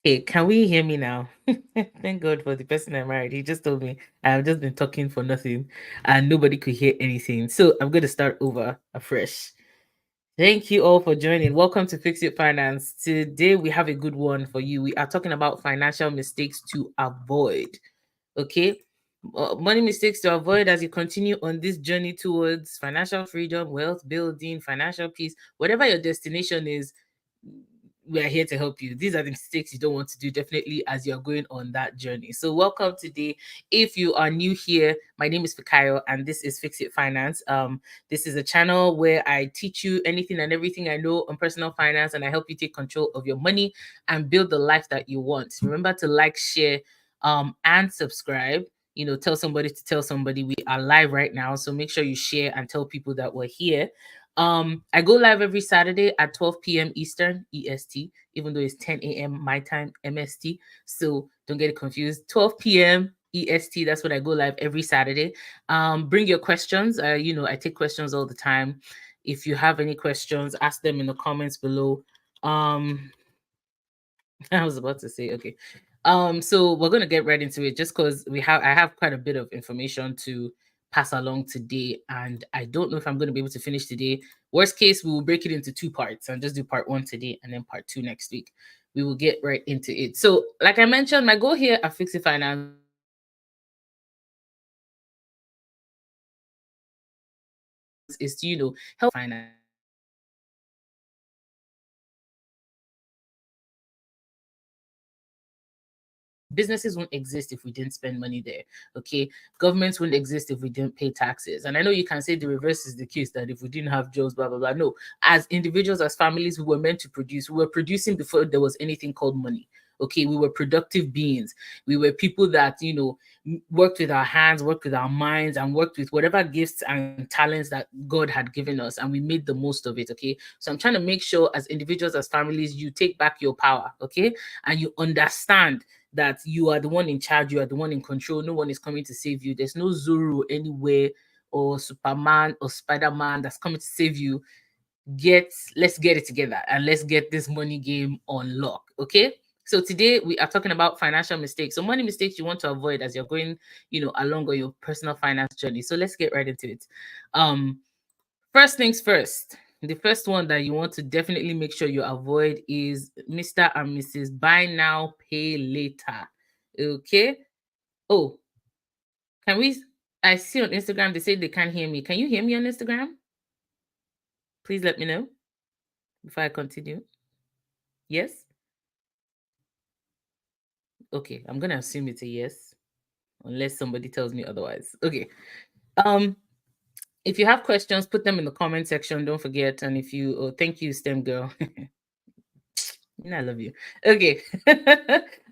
Hey, can we hear me now? Thank God for the person I married. He just told me I've just been talking for nothing and nobody could hear anything. So I'm going to start over afresh. Thank you all for joining. Welcome to Fix It Finance. Today we have a good one for you. We are talking about financial mistakes to avoid. Okay. Money mistakes to avoid as you continue on this journey towards financial freedom, wealth building, financial peace, whatever your destination is, we are here to help you. These are the mistakes you don't want to do, definitely, as you're going on that journey. So, welcome today. If you are new here, my name is Fikayo, and this is Fix It Finance. This is a channel where I teach you anything and everything I know on personal finance, and I help you take control of your money and build the life that you want. Remember to like, share, and subscribe. Tell somebody to tell somebody. We are live right now, so make sure you share and tell people that we're here. I go live every Saturday at 12 p.m. Eastern EST, even though it's 10 a.m. my time MST. So don't get it confused. 12 p.m. EST, that's when I go live every Saturday. Bring your questions. I take questions all the time. If you have any questions, ask them in the comments below. I was about to say, okay. So we're gonna get right into it just because I have quite a bit of information to pass along today, and I don't know if I'm gonna be able to finish today. Worst case, we will break it into two parts and just do part one today and then part two next week. We will get right into it. So, like I mentioned, my goal here at Fix It Finance is to, help finance. Businesses won't exist if we didn't spend money there. Okay. Governments wouldn't exist if we didn't pay taxes. And I know you can say the reverse is the case, that if we didn't have jobs, blah, blah, blah. No, as individuals, as families, we were meant to produce. We were producing before there was anything called money. Okay. We were productive beings. We were people that, worked with our hands, worked with our minds, and worked with whatever gifts and talents that God had given us. And we made the most of it. Okay. So I'm trying to make sure as individuals, as families, you take back your power. Okay. And you understand that you are the one in charge, you are the one in control. No one is coming to save you. There's no Zoro anywhere or Superman or Spider-Man that's coming to save you. Let's get it together and let's get this money game on lock. Okay. So today we are talking about financial mistakes. So money mistakes you want to avoid as you're going, along on your personal finance journey. So let's get right into it. First things first, the first one that you want to definitely make sure you avoid is Mr. and Mrs. Buy Now, Pay Later. Okay. Oh, can we? I see on Instagram they say they can't hear me. Can you hear me on Instagram? Please let me know before I continue. Yes? Okay, I'm gonna assume it's a yes, unless somebody tells me otherwise. Okay. Um, if you have questions, put them in the comment section. Don't forget. And if you, oh, thank you, STEM girl. I love you. Okay.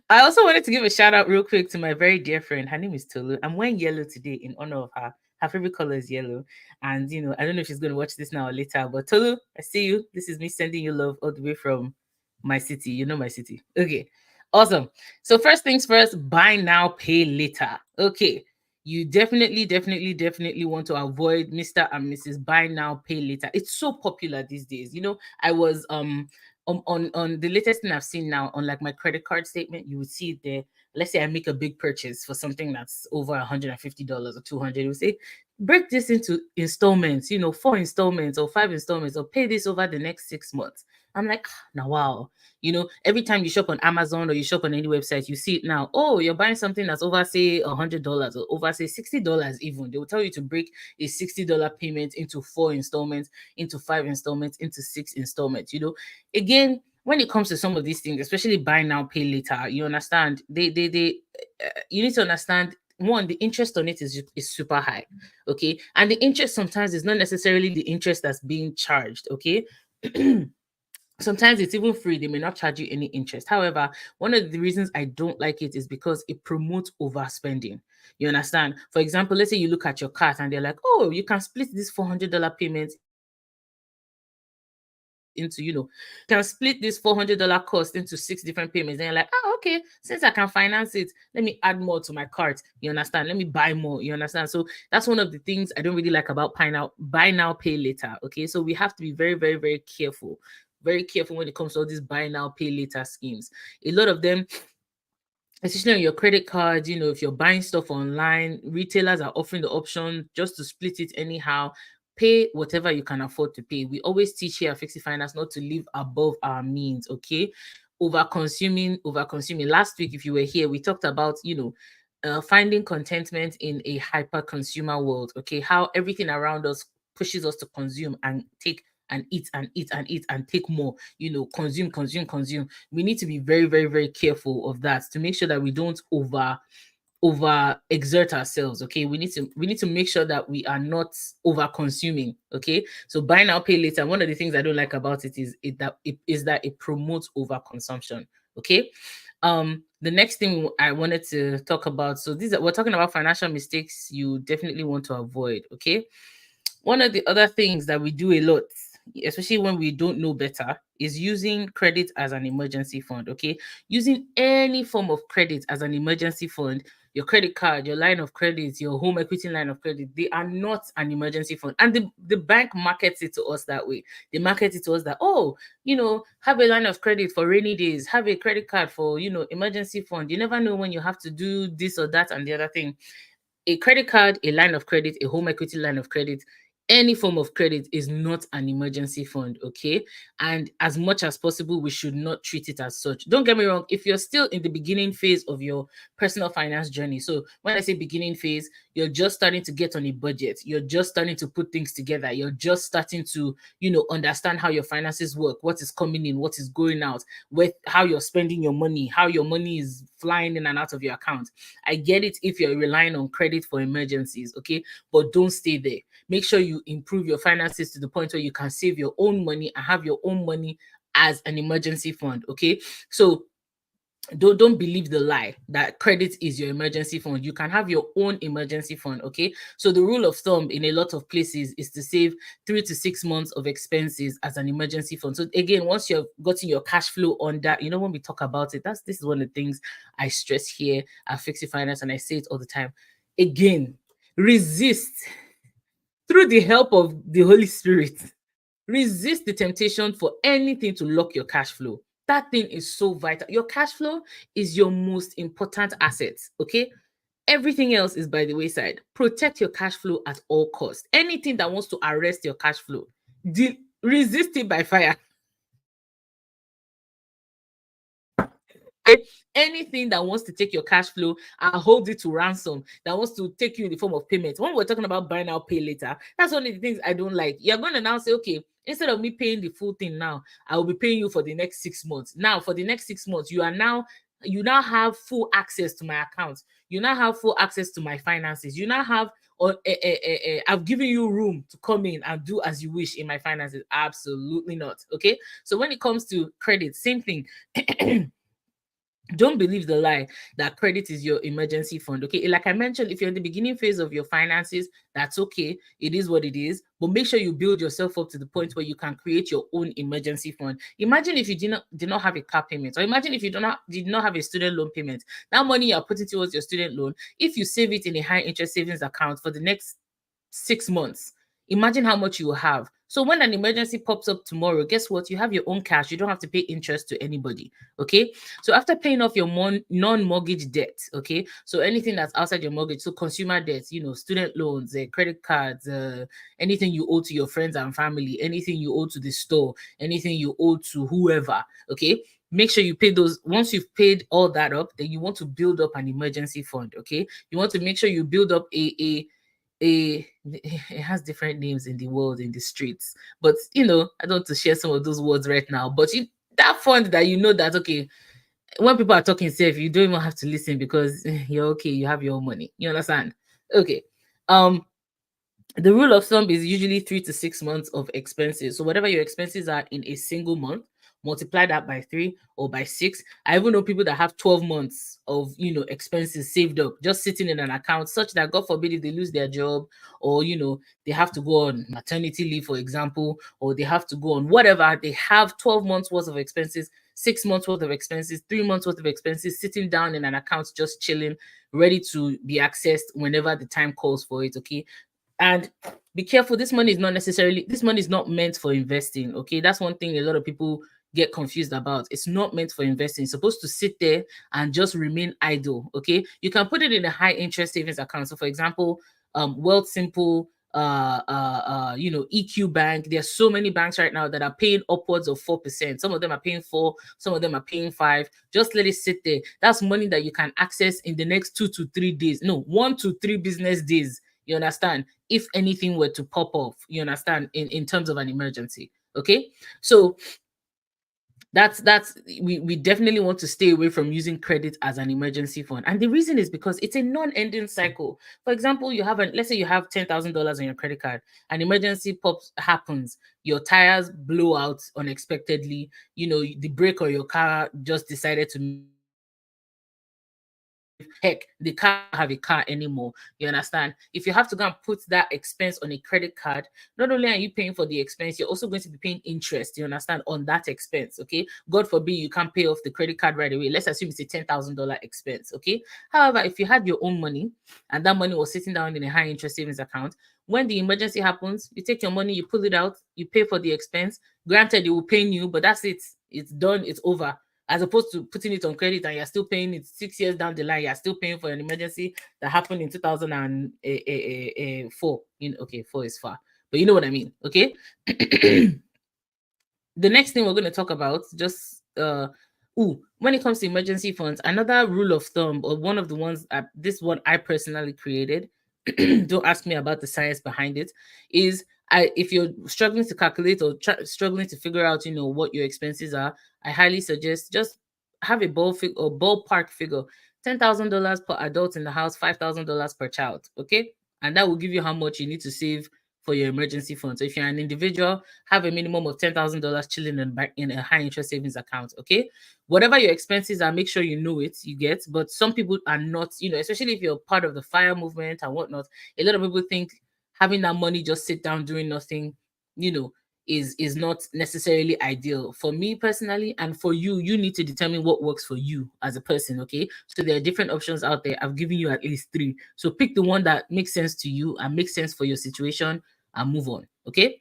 I also wanted to give a shout out real quick to my very dear friend. Her name is Tolu. I'm wearing yellow today in honor of her. Her favorite color is yellow. And, I don't know if she's going to watch this now or later, but Tolu, I see you. This is me sending you love all the way from my city. You know my city. Okay. Awesome. So, first things first, buy now, pay later. Okay. You definitely want to avoid Mr. and Mrs. Buy now, pay later. It's so popular these days. I was on the latest thing I've seen now on like my credit card statement, you would see it there. Let's say I make a big purchase for something that's over $150 or 200. It would say break this into installments, 4 installments or 5 installments, or pay this over the next 6 months. I'm like, now wow. Every time you shop on Amazon or you shop on any website, you see it now. Oh, you're buying something that's over say $100 or over say $60 even. They will tell you to break a $60 payment into 4 installments, into 5 installments, into 6 installments. Again, when it comes to some of these things, especially buy now, pay later, you understand, you need to understand, one, the interest on it is super high. Okay. And the interest sometimes is not necessarily the interest that's being charged. Okay. Sometimes it's even free. They may not charge you any interest. However, one of the reasons I don't like it is because it promotes overspending. You understand? For example, let's say you look at your card and they're like, oh, you can split this $400 payment into, can split this $400 cost into 6 different payments. Then you're like, oh, okay, since I can finance it, let me add more to my cart. You understand? Let me buy more. You understand? So that's one of the things I don't really like about buy now, pay later. Okay. So we have to be very, very, very careful. very careful when it comes to all these buy now, pay later schemes. A lot of them, especially on your credit card, if you're buying stuff online, retailers are offering the option just to split it anyhow. Pay whatever you can afford to pay. We always teach here at Fixie Finance not to live above our means, okay? Over consuming. Last week, if you were here, we talked about, finding contentment in a hyper consumer world, okay? How everything around us pushes us to consume and take and eat and eat and eat and take more, consume, consume, consume. We need to be very, very, very careful of that to make sure that we don't over exert ourselves. Okay, we need to make sure that we are not over consuming. Okay, so buy now, pay later. One of the things I don't like about it is that it promotes over consumption. Okay. The next thing I wanted to talk about, so we're talking about financial mistakes you definitely want to avoid. Okay, one of the other things that we do a lot, especially when we don't know better, is using credit as an emergency fund. Okay, using any form of credit as an emergency fund, your credit card, your line of credit, your home equity line of credit, they are not an emergency fund. And the bank markets it to us that way. They market it to us that, oh, have a line of credit for rainy days, have a credit card for, emergency fund. You never know when you have to do this or that and the other thing. A credit card, a line of credit, a home equity line of credit, any form of credit is not an emergency fund, okay? And as much as possible, we should not treat it as such. Don't get me wrong, if you're still in the beginning phase of your personal finance journey, so when I say beginning phase, you're just starting to get on a budget, you're just starting to put things together, you're just starting to, understand how your finances work, what is coming in, what is going out, with how you're spending your money, how your money is flying in and out of your account. I get it if you're relying on credit for emergencies, okay? But don't stay there. Make sure you improve your finances to the point where you can save your own money and have your own money as an emergency fund, okay? So don't believe the lie that credit is your emergency fund. You can have your own emergency fund, okay? So the rule of thumb in a lot of places is to save 3 to 6 months of expenses as an emergency fund. So again, once you've gotten your cash flow on that, when we talk about it, this is one of the things I stress here at Fixie Finance, and I say it all the time. Again, resist through the help of the Holy Spirit. Resist the temptation for anything to lock your cash flow. That thing is so vital. Your cash flow is your most important asset, okay? Everything else is by the wayside. Protect your cash flow at all costs. Anything that wants to arrest your cash flow, resist it by fire. Anything that wants to take your cash flow and hold it to ransom, that wants to take you in the form of payment. When we're talking about buy now, pay later, that's one of the things I don't like. You're going to now say, okay, instead of me paying the full thing now, I will be paying you for the next 6 months. Now, for the next 6 months, you now have full access to my account. You now have full access to my finances. You now have I've given you room to come in and do as you wish in my finances. Absolutely not. Okay. So when it comes to credit, same thing. Don't believe the lie that credit is your emergency fund. Okay, like I mentioned, if you're in the beginning phase of your finances, that's okay. It is what it is. But make sure you build yourself up to the point where you can create your own emergency fund. Imagine if you did not have a car payment, or imagine if you did not have a student loan payment. That money you're putting towards your student loan, if you save it in a high interest savings account for the next 6 months, imagine how much you will have. So when an emergency pops up tomorrow, guess what? You have your own cash. You don't have to pay interest to anybody. Okay. So after paying off your non-mortgage debt, okay, so anything that's outside your mortgage, so consumer debts, student loans, credit cards, anything you owe to your friends and family, anything you owe to the store, anything you owe to whoever, okay, make sure you pay those. Once you've paid all that up, then you want to build up an emergency fund. Okay, you want to make sure you build up it has different names in the world, in the streets, but I don't want to share some of those words right now, but that fund that that, okay, when people are talking safe, you don't even have to listen because you're okay, you have your own money, you understand? Okay. The rule of thumb is usually 3 to 6 months of expenses. So whatever your expenses are in a single month, multiply that by 3 or by 6. I even know people that have 12 months of expenses saved up, just sitting in an account, such that God forbid if they lose their job, or they have to go on maternity leave, for example, or they have to go on whatever, they have 12 months worth of expenses, 6 months worth of expenses, 3 months worth of expenses, sitting down in an account, just chilling, ready to be accessed whenever the time calls for it. Okay. And be careful. This money is not necessarily, this money is not meant for investing. Okay, that's one thing a lot of people get confused about. It's not meant for investing. It's supposed to sit there and just remain idle. Okay, you can put it in a high interest savings account. So for example, Wealth Simple, EQ Bank. There's so many banks right now that are paying upwards of 4%. Some of them are paying 4, some of them are paying 5. Just let it sit there. That's money that you can access in the next 2 to 3 days. No, 1 to 3 business days. You understand? If anything were to pop off, you understand, in terms of an emergency. Okay, so that's we definitely want to stay away from using credit as an emergency fund. And the reason is because it's a non-ending cycle. For example, you have let's say you have $10,000 on your credit card, an emergency pops happens, your tires blow out unexpectedly, the brake on your car just decided to heck, the car have a car anymore. You understand? If you have to go and put that expense on a credit card, not only are you paying for the expense, you're also going to be paying interest, you understand, on that expense. Okay, God forbid you can't pay off the credit card right away. Let's assume it's a $10,000 expense. Okay, however, if you had your own money and that money was sitting down in a high interest savings account, when the emergency happens, you take your money, you pull it out, you pay for the expense. Granted, it will pay you, but that's it. It's done, it's over. As opposed to putting it on credit and you're still paying it 6 years down the line, you're still paying for an emergency that happened in 2004. Okay, 4 is far, but you know what I mean. Okay. The next thing we're going to talk about, just when it comes to emergency funds, another rule of thumb, or one of the ones, this one I personally created, don't ask me about the science behind it, is if you're struggling to calculate or struggling to figure out, what your expenses are, I highly suggest just have a ballpark figure: $10,000 per adult in the house, $5,000 per child. Okay, and that will give you how much you need to save for your emergency fund. So if you're an individual, have a minimum of $10,000 chilling in a high interest savings account. Okay, whatever your expenses are, make sure you know it. You get, but some people are not. Especially if you're part of the fire movement and whatnot. A lot of people think having that money just sit down doing nothing, you know, is not necessarily ideal. For me personally, and for you, you need to determine what works for you as a person. Okay, so there are different options out there. I've given you at least 3. So pick the one that makes sense to you and makes sense for your situation and move on. Okay.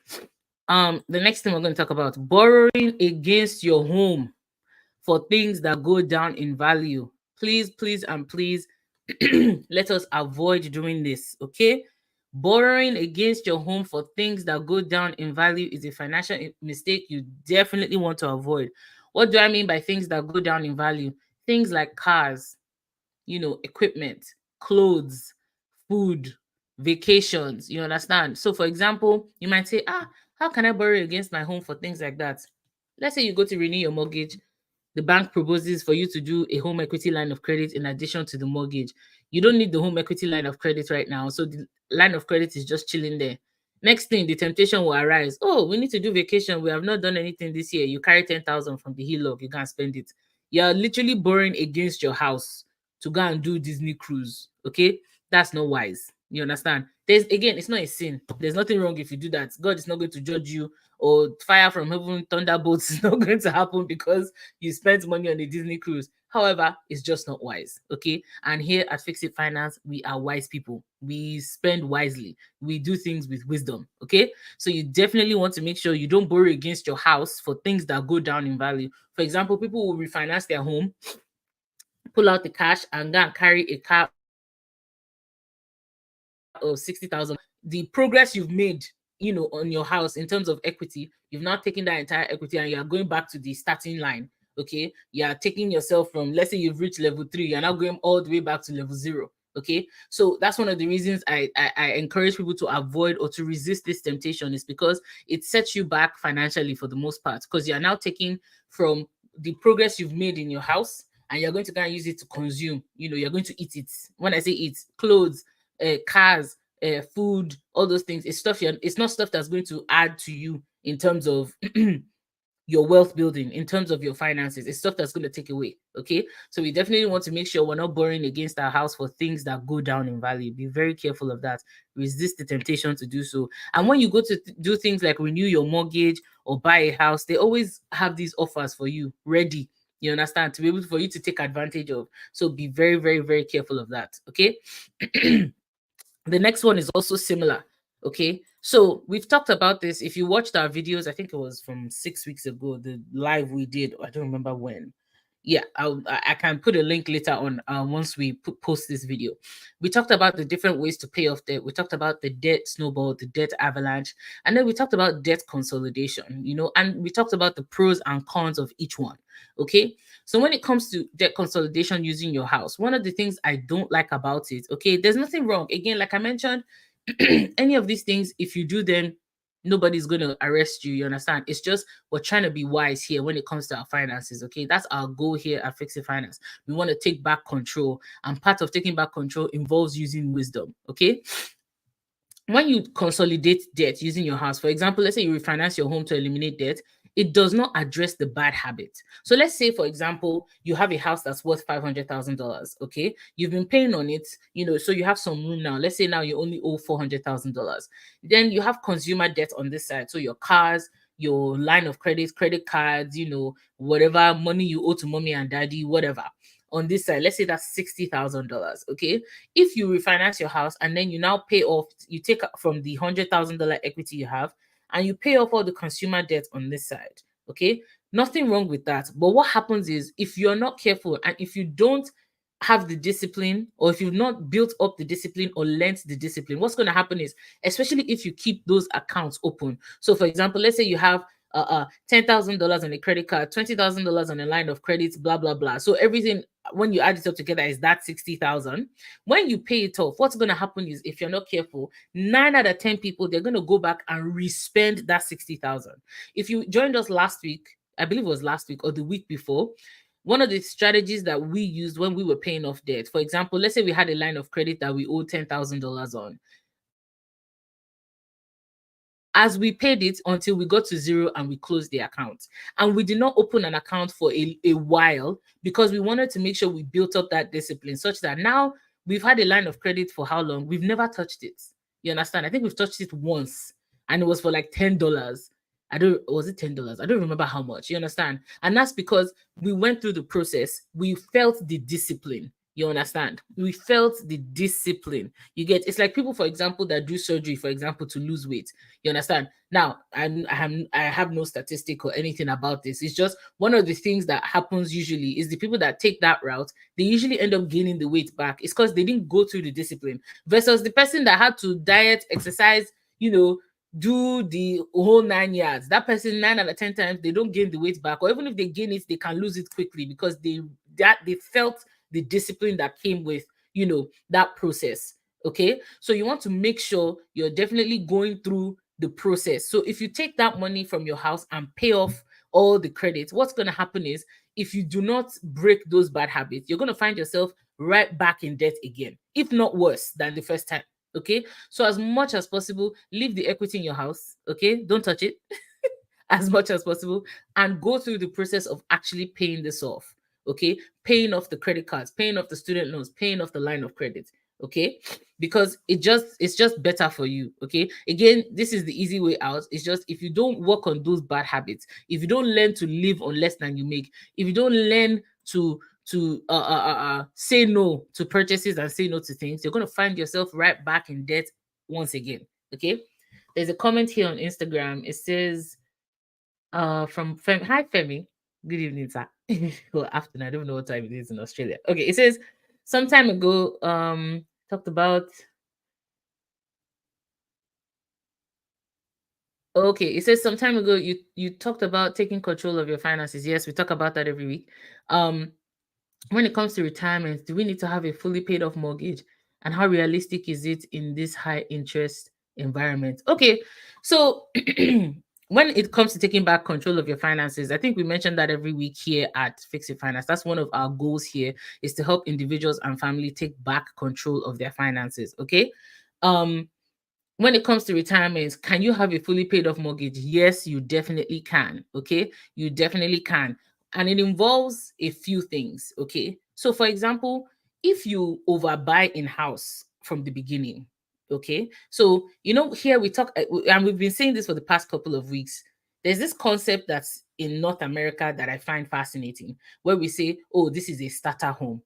The next thing we're going to talk about: borrowing against your home for things that go down in value. Please, please, and please, let us avoid doing this. Okay. Borrowing against your home for things that go down in value is a financial mistake you definitely want to avoid. What do I mean by things that go down in value? Things like cars, equipment, clothes, food, vacations. You understand? So, for example, you might say, how can I borrow against my home for things like that? Let's say you go to renew your mortgage. The bank proposes for you to do a home equity line of credit in addition to the mortgage. You don't need the home equity line of credit right now. So the line of credit is just chilling there. Next thing, the temptation will arise. Oh, we need to do vacation. We have not done anything this year. You carry 10,000 from the HELOC. You can't spend it. You're literally borrowing against your house to go and do Disney cruise. Okay, that's not wise. You understand? It's not a sin. There's nothing wrong if you do that. God is not going to judge you, or fire from heaven, thunderbolts is not going to happen because you spent money on a Disney cruise. However, it's just not wise. Okay. And here at Fix It Finance, we are wise people. We spend wisely. We do things with wisdom. Okay. So you definitely want to make sure you don't borrow against your house for things that go down in value. For example, people will refinance their home, pull out the cash, and go and carry a car of 60,000. The progress you've made, on your house in terms of equity, you've now taken that entire equity and you are going back to the starting line. Okay, you are taking yourself from, let's say you've reached level 3, you're now going all the way back to level 0. Okay, so that's one of the reasons I encourage people to avoid or to resist this temptation, is because it sets you back financially for the most part, because you're now taking from the progress you've made in your house and you're going to go and use it to consume. You're going to eat it. When I say eat, clothes, cars, food, all those things. It's not stuff that's going to add to you in terms of your wealth building, in terms of your finances. It's stuff that's going to take away. Okay, so we definitely want to make sure we're not borrowing against our house for things that go down in value. Be very careful of that. Resist the temptation to do so. And when you go to do things like renew your mortgage or buy a house, they always have these offers for you ready. You understand, to be able for you to take advantage of. So be very, very, very careful of that. Okay. The next one is also similar. Okay, So we've talked about this. If you watched our videos, I think it was from 6 weeks ago, the live we did. I don't remember when. Yeah, I can put a link later on once we post this video. We talked about the different ways to pay off debt. We talked about the debt snowball, the debt avalanche, and then we talked about debt consolidation, and we talked about the pros and cons of each one. Okay. So when it comes to debt consolidation using your house, one of the things I don't like about it, okay, there's nothing wrong. Again, like I mentioned, any of these things, if you do them, nobody's going to arrest you. You understand? It's just we're trying to be wise here when it comes to our finances. Okay, that's our goal here at Fix It Finance. We want to take back control, and part of taking back control involves using wisdom. Okay, when you consolidate debt using your house, for example, let's say you refinance your home to eliminate debt, it does not address the bad habit. So let's say, for example, you have a house that's worth $500,000. Okay, you've been paying on it, so you have some room now. Let's say now you only owe $400,000. Then you have consumer debt on this side, so your cars, your line of credit, credit cards, whatever money you owe to mommy and daddy, whatever. On this side, let's say that's $60,000. Okay, if you refinance your house and then you now pay off, you take from the $100,000 equity you have and you pay off all the consumer debt on this side. Okay, nothing wrong with that. But what happens is if you're not careful and if you don't have the discipline, or if you've not built up the discipline or learnt the discipline, what's going to happen is, especially if you keep those accounts open. So, for example, let's say you have $10,000 on a credit card, $20,000 on a line of credit, blah blah blah. So everything, when you add it up together, is that 60,000. When you pay it off, what's going to happen is, if you're not careful, 9 out of 10 people, they're going to go back and respend that 60,000. If you joined us last week, I believe it was last week or the week before, one of the strategies that we used when we were paying off debt, for example, let's say we had a line of credit that we owed $10,000 on. As we paid it until we got to zero and we closed the account. And we did not open an account for a while because we wanted to make sure we built up that discipline such that now we've had a line of credit for how long? We've never touched it. You understand? I think we've touched it once and it was for like $10. Was it $10? I don't remember how much. You understand? And that's because we went through the process. We felt the discipline. You understand? We felt the discipline. You get, it's like people, for example, that do surgery, for example, to lose weight. You understand? Now, I have no statistic or anything about this. It's just one of the things that happens usually is the people that take that route, they usually end up gaining the weight back. It's because they didn't go through the discipline versus the person that had to diet, exercise, do the whole 9 yards. That person, 9 out of 10 times, they don't gain the weight back, or even if they gain it, they can lose it quickly because they felt the discipline that came with that process. Okay, so you want to make sure you're definitely going through the process. So if you take that money from your house and pay off all the credits, what's going to happen is, if you do not break those bad habits, you're going to find yourself right back in debt again, if not worse than the first time. Okay, so as much as possible, leave the equity in your house. Okay, don't touch it as much as possible and go through the process of actually paying this off. Okay, paying off the credit cards, paying off the student loans, paying off the line of credit. Okay, because it's just better for you. Okay, again, this is the easy way out. It's just, if you don't work on those bad habits, if you don't learn to live on less than you make, if you don't learn to say no to purchases and say no to things, you're going to find yourself right back in debt once again. Okay, there's a comment here on Instagram. It says from Femi. Hi Femi, good evening, sir. Well, afternoon, I don't know what time it is in Australia. Okay, it says some time ago talked about, okay, it says some time ago you talked about taking control of your finances. Yes, we talk about that every week. When it comes to retirement, do we need to have a fully paid off mortgage? And how realistic is it in this high interest environment? Okay, so when it comes to taking back control of your finances, I think we mentioned that every week here at Fix It Finance. That's one of our goals here, is to help individuals and family take back control of their finances. Okay. Um, when it comes to retirement, can you have a fully paid off mortgage? Yes, you definitely can. Okay, you definitely can. And it involves a few things. Okay, so for example, if you overbuy in house from the beginning, okay, so here we talk, and we've been saying this for the past couple of weeks. There's this concept that's in North America that I find fascinating, where we say, oh, this is a starter home.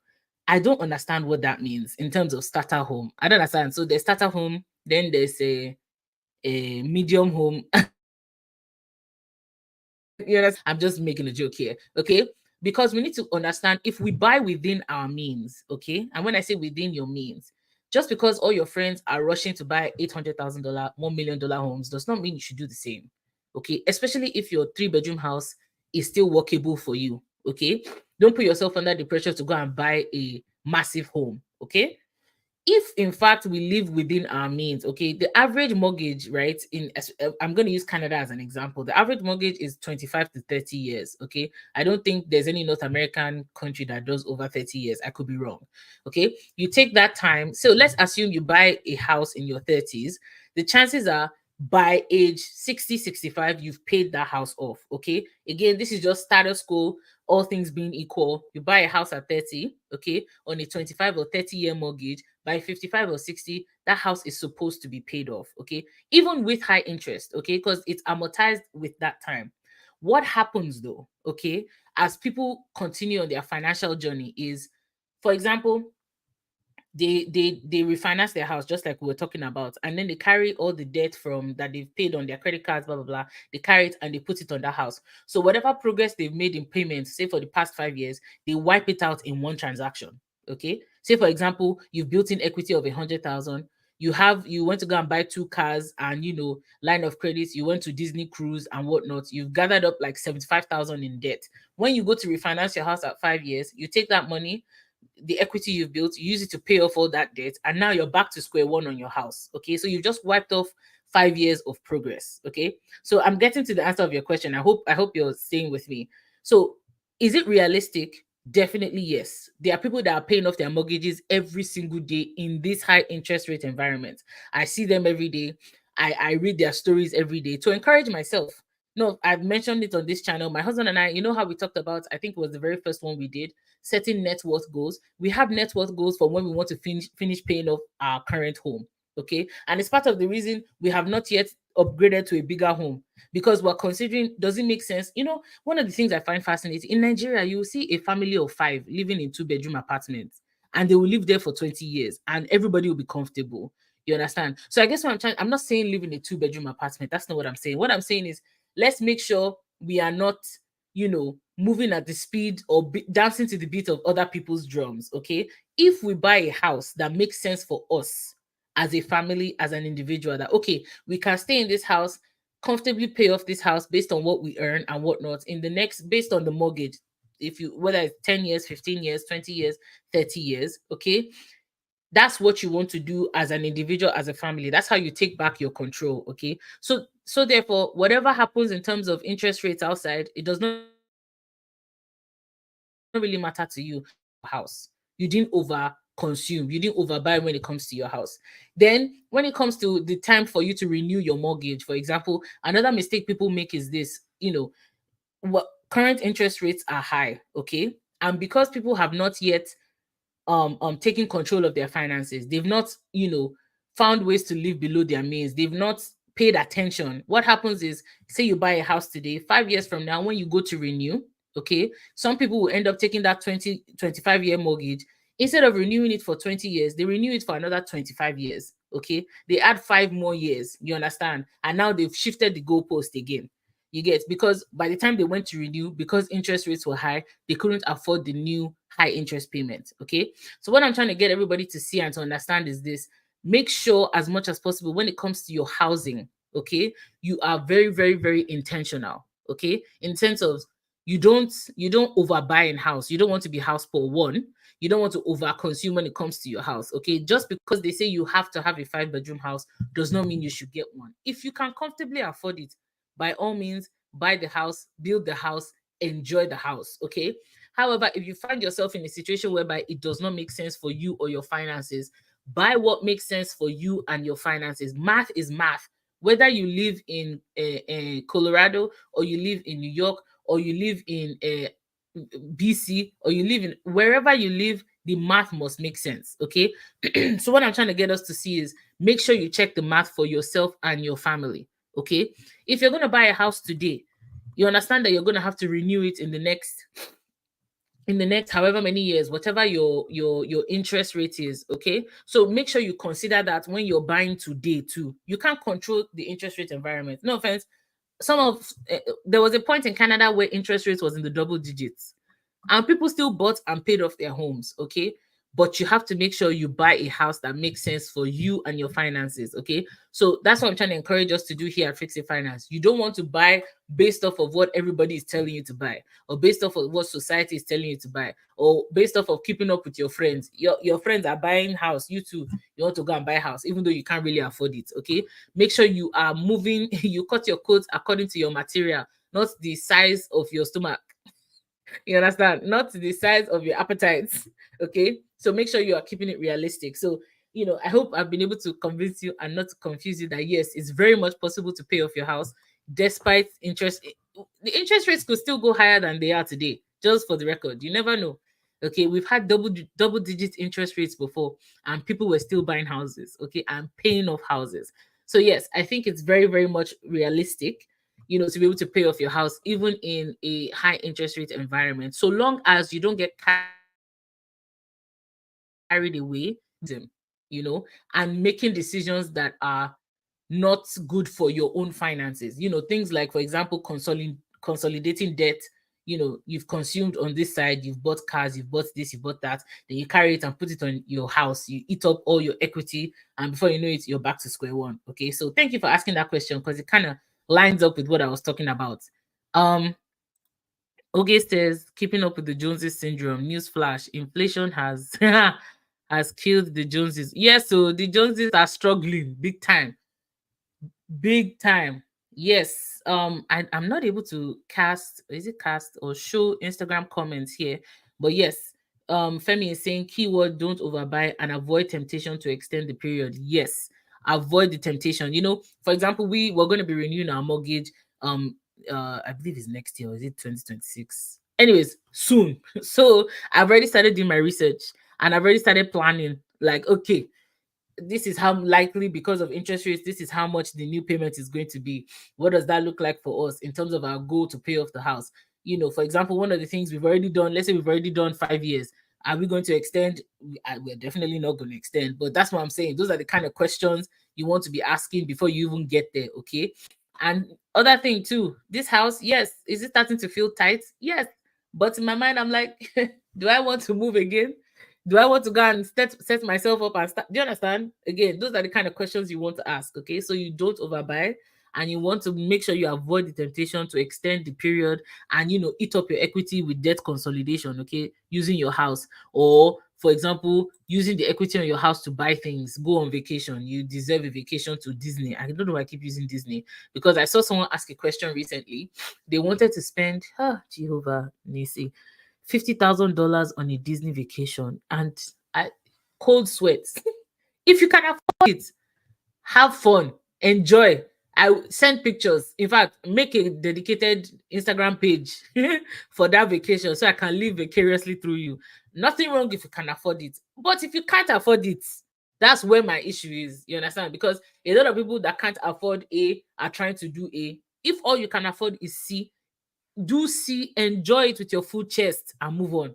I don't understand what that means in terms of starter home. I don't understand. So there's starter home, then there's a medium home. I'm just making a joke here, okay? Because we need to understand if we buy within our means, okay? And when I say within your means, just because all your friends are rushing to buy $800,000, $1 million homes does not mean you should do the same, okay? Especially if your 3 bedroom house is still workable for you, okay? Don't put yourself under the pressure to go and buy a massive home, okay? If in fact we live within our means, okay, the average mortgage, right, I'm going to use Canada as an example. The average mortgage is 25 to 30 years, okay? I don't think there's any North American country that does over 30 years. I could be wrong, okay? You take that time. So let's assume you buy a house in your 30s. The chances are by age 60, 65, you've paid that house off, okay? Again, this is just status quo, all things being equal. You buy a house at 30, okay, on a 25 or 30-year mortgage. By 55 or 60, that house is supposed to be paid off, okay? Even with high interest, okay? Because it's amortized with that time. What happens though, okay, as people continue on their financial journey is, for example, they refinance their house just like we were talking about, and then they carry all the debt from that they've paid on their credit cards, blah blah blah. They carry it and they put it on that house. So whatever progress they've made in payments, say for the past 5 years, they wipe it out in one transaction. Okay. Say for example, you've built in equity of 100,000. You went to go and buy 2 cars and line of credits. You went to Disney cruise and whatnot. You've gathered up like 75,000 in debt. When you go to refinance your house at 5 years, you take that money, the equity you've built, you use it to pay off all that debt, and now you're back to square one on your house. Okay, so you've just wiped off 5 years of progress. Okay, so I'm getting to the answer of your question. I hope you're staying with me. So is it realistic? Definitely yes. There are people that are paying off their mortgages every single day in this high interest rate environment. I see them every day. I read their stories every day to encourage myself. No, I've mentioned it on this channel. My husband and I, you know how we talked about, I think it was the very first one we did, setting net worth goals. We have net worth goals for when we want to finish paying off our current home. Okay. And it's part of the reason we have not yet upgraded to a bigger home, because we're considering, does it make sense? One of the things I find fascinating in Nigeria, you will see a family of 5 living in 2 bedroom apartments, and they will live there for 20 years and everybody will be comfortable. You understand? So I guess I'm not saying live in a 2 bedroom apartment. That's not what I'm saying. What I'm saying is, let's make sure we are not moving at the speed or dancing to the beat of other people's drums. Okay, if we buy a house that makes sense for us as a family, as an individual, that okay, we can stay in this house, comfortably pay off this house based on what we earn and whatnot in the next, based on the mortgage, if you, whether it's 10 years, 15 years, 20 years, 30 years. Okay, that's what you want to do as an individual, as a family. That's how you take back your control. Okay, so therefore, whatever happens in terms of interest rates outside, it does not really matter to you. House, you didn't over consume, you didn't overbuy when it comes to your house. Then when it comes to the time for you to renew your mortgage, for example, another mistake people make is this, what current interest rates are high. Okay, and because people have not yet taking control of their finances, they've not found ways to live below their means, they've not paid attention. What happens is, say you buy a house today, 5 years from now when you go to renew, okay, some people will end up taking that 20 to 25 year mortgage. Instead of renewing it for 20 years, they renew it for another 25 years. Okay, they add 5 more years, you understand, and now they've shifted the goalpost again. You get, because by the time they went to renew, because interest rates were high, they couldn't afford the new high interest payment. Okay, so what I'm trying to get everybody to see and to understand is this: make sure as much as possible when it comes to your housing, okay, you are very, very, very intentional. Okay, in sense of, you don't overbuy in house. You don't want to be house poor. One, you don't want to over consume when it comes to your house. Okay, just because they say you have to have a 5 bedroom house does not mean you should get one. If you can comfortably afford it, by all means, buy the house, build the house, enjoy the house. Okay, however, if you find yourself in a situation whereby it does not make sense for you or your finances, buy what makes sense for you and your finances. Math is math. Whether you live in Colorado, or you live in New York, or you live in BC, or you live in wherever you live, the math must make sense. Okay. So what I'm trying to get us to see is, make sure you check the math for yourself and your family. Okay. If you're going to buy a house today, you understand that you're going to have to renew it in the next in the next however many years, whatever your interest rate is. Okay, so make sure you consider that when you're buying today too. You can't control the interest rate environment. No offense. There was a point in Canada where interest rates was in the double digits, and people still bought and paid off their homes. Okay, but you have to make sure you buy a house that makes sense for you and your finances. Okay, so that's what I'm trying to encourage us to do here at Fix It Finance. You don't want to buy based off of what everybody is telling you to buy, or based off of what society is telling you to buy, or based off of keeping up with your friends. Your friends are buying house, you too, you want to go and buy house even though you can't really afford it. Okay, make sure you are moving you cut your coats according to your material, not the size of your stomach. You understand? Not the size of your appetites. Okay. So make sure you are keeping it realistic. So, I hope I've been able to convince you and not to confuse you that yes, it's very much possible to pay off your house despite interest. The interest rates could still go higher than they are today, just for the record. You never know. Okay, we've had double digit interest rates before, and people were still buying houses, okay, and paying off houses. So yes, I think it's very, very much realistic, to be able to pay off your house even in a high interest rate environment, so long as you don't get carried away, you know, and making decisions that are not good for your own finances. Things like, for example, consolidating debt. You've consumed on this side, you've bought cars, you've bought this, you've bought that, then you carry it and put it on your house, you eat up all your equity, and before you know it, you're back to square one. Okay, so thank you for asking that question, because it kind of lines up with what I was talking about. Oge says, keeping up with the Joneses syndrome. Newsflash: inflation has has killed the Joneses. Yes, so the Joneses are struggling big time. Big time. Yes. I'm not able to cast or show Instagram comments here, but yes. Femi is saying keyword don't overbuy and avoid temptation to extend the period. Yes, avoid the temptation. For example, we were going to be renewing our mortgage. I believe it's next year, or is it 2026? Anyways, soon. So I've already started doing my research, and I've already started planning. Like, okay, this is how likely, because of interest rates, this is how much the new payment is going to be. What does that look like for us in terms of our goal to pay off the house? For example, one of the things we've already done, let's say we've already done 5 years. Are we going to extend? We're definitely not going to extend, but that's what I'm saying. Those are the kind of questions you want to be asking before you even get there. Okay. And other thing too, this house, yes, is it starting to feel tight? Yes. But in my mind, I'm like, do I want to move again? Do I want to go and set myself up and start? Do you understand? Again, those are the kind of questions you want to ask. Okay, so you don't overbuy, and you want to make sure you avoid the temptation to extend the period and eat up your equity with debt consolidation. Okay, using your house, or for example, using the equity on your house to buy things, go on vacation. You deserve a vacation to Disney. I don't know why I keep using Disney, because I saw someone ask a question recently. They wanted to spend, Jehovah Nisi, $50,000 on a Disney vacation, and I cold sweats. If you can afford it, have fun, enjoy. I send pictures. In fact, make a dedicated Instagram page for that vacation so I can live vicariously through you. Nothing wrong if you can afford it. But if you can't afford it, that's where my issue is. You understand? Because a lot of people that can't afford A are trying to do A. If all you can afford is C, do C, enjoy it with your full chest and move on.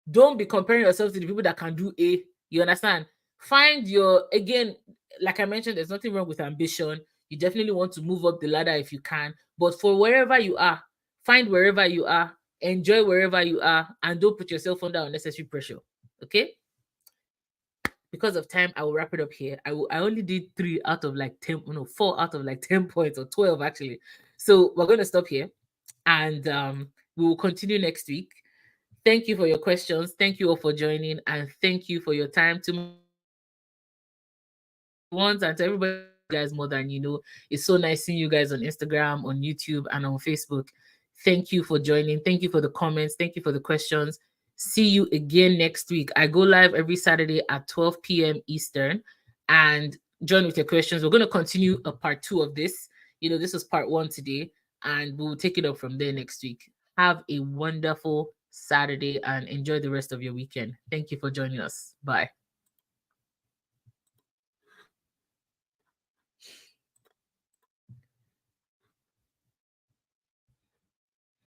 Don't be comparing yourself to the people that can do A. You understand? Find your, again, like I mentioned, there's nothing wrong with ambition. You definitely want to move up the ladder if you can. But for wherever you are, find wherever you are, enjoy wherever you are, and don't put yourself under unnecessary pressure. Okay? Because of time, I will wrap it up here. I only did 3 out of like 10, no, 4 out of like 10 points, or 12 actually. So we're gonna stop here, and we will continue next week. Thank you for your questions. Thank you all for joining, and thank you for your time. To my ones and to everybody, guys, more than you know, it's so nice seeing you guys on Instagram, on YouTube, and on Facebook. Thank you for joining. Thank you for the comments. Thank you for the questions. See you again next week. I go live every Saturday at 12 p.m. Eastern, and join with your questions. We're going to continue a part 2 of this. This was part 1 today, and we'll take it up from there next week. Have a wonderful Saturday and enjoy the rest of your weekend. Thank you for joining us. Bye.